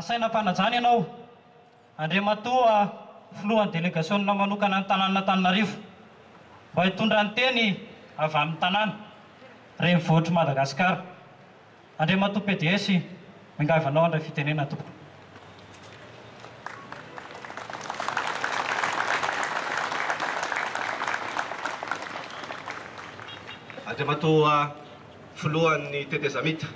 saina panajany ianao Andriamatoa filohan'ny délégationna manokana ny tanàn'Antananarivo mba hitondra ny teny avy amin'ny tanàna renivohitry Madagasikara. Andriamatoa PDS mingaivanao andray fitenena tompoko. Andriamatoa filohan'ny tetezamita,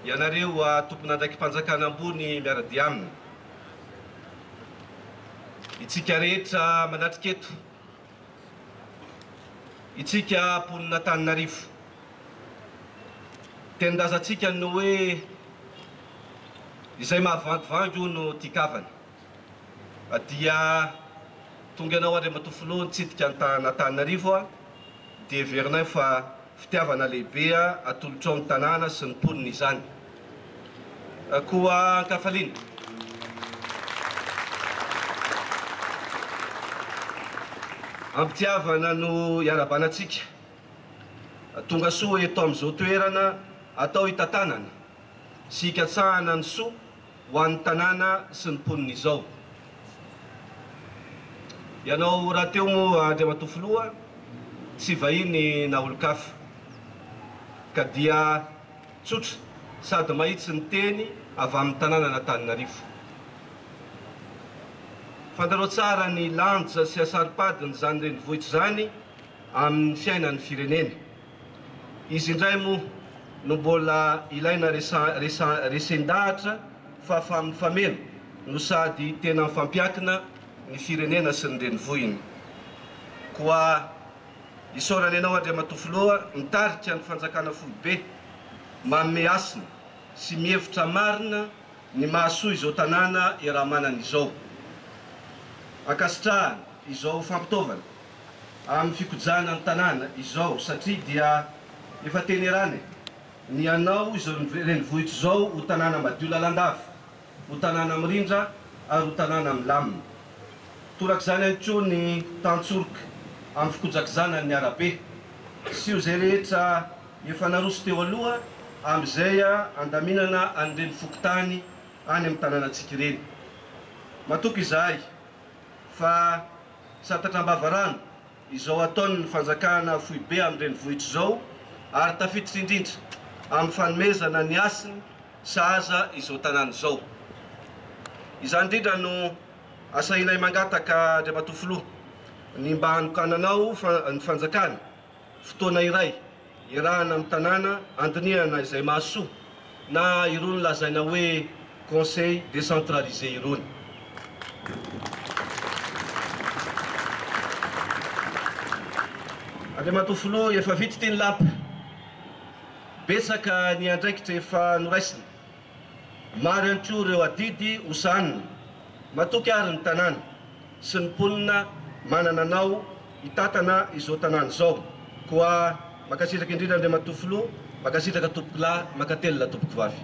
ianareo tompon'andraiky mpanjakana ambony miaradi aminy, itsika rehetra manatrika eto, itsika mponin'Antananarivo, tenindazantsika no hoe izay mahavangivangy no tikavany dia tonga ianao Andriamatoa filoha nitsidika n'Antananarivo dia verinay fa fitiavana lehibe atolotra ao amin'ny tanàna sy ny mponina izany. Koa ankafaliana, ampitiavana no iarabanantsika tonga soa eto amin'izao toerana atao hitantanana sy hikatsahana ny soa ho an'ny tanàna sy ny mponina izao. Ianao raha teo moa Andriamatoa filoha tsy vahiny na olo-kafa ka dia tsotra sady mahitsy ny teny avy amin'ny tanàn'Antananarivo. Fantarao tsara ny lanja sy asaripadiny zany renivohitra zany amin'ny fiainan'ny firenena. Izy indray moa no mbola ilaina resen-dahatra fa famelo no sady tena mifampiakina ny firenena sy ny renivohiny. Koa isaorany ianao Andriamatoa filoha mitarika ny fanjakana foibe manome asina sy mihevitra marina ny mahasoa izao tanàna raha manana izao. Ankasitrahana izao fampitaovana amin'ny fikojana ny tanàna izao satria dia efa tenerany ny anao izao renivohitra izao ho tanàna madio lalandava, ho tanàna mirindra ary ho tanàna milamina. Torak'izany ihany koa ny tantsoroka amin'ny fikojakizana ny arabe sy io zay rehetra efa naroso teo aloha amin'izay andaminana an'ireny fokotany any amin'ny tanànantsika ireny. Matoky izahay fa satatram-bavarano izao ataon'ny fanjakana foibe amin'ny renivohitra izao ary tafiditra indrindra amin'ny fanomezana ny asiny sahaza izao tanàna izao. Izany indrindra no asa ilay mangataka Andriamatoa filoha ny mba hanokananao ny fanjakana fotoana iray irahana amin'ny tanàna andinihana izay mahasoa na irony lazaina hoe conseil décentralisé irony. Andriamatoa filoha efa vita teny lapa betsaka ny andraikitra efa noraisina maro ihany koa ireo adidy hosanina matoky ary ny tanàna sy ny mponina manana anao hitatana izao tanàna izao. Koa makasitraka indrindra Andriamatoa filoha, makasitraka tompoko lahy, makatelona tompoko vavy.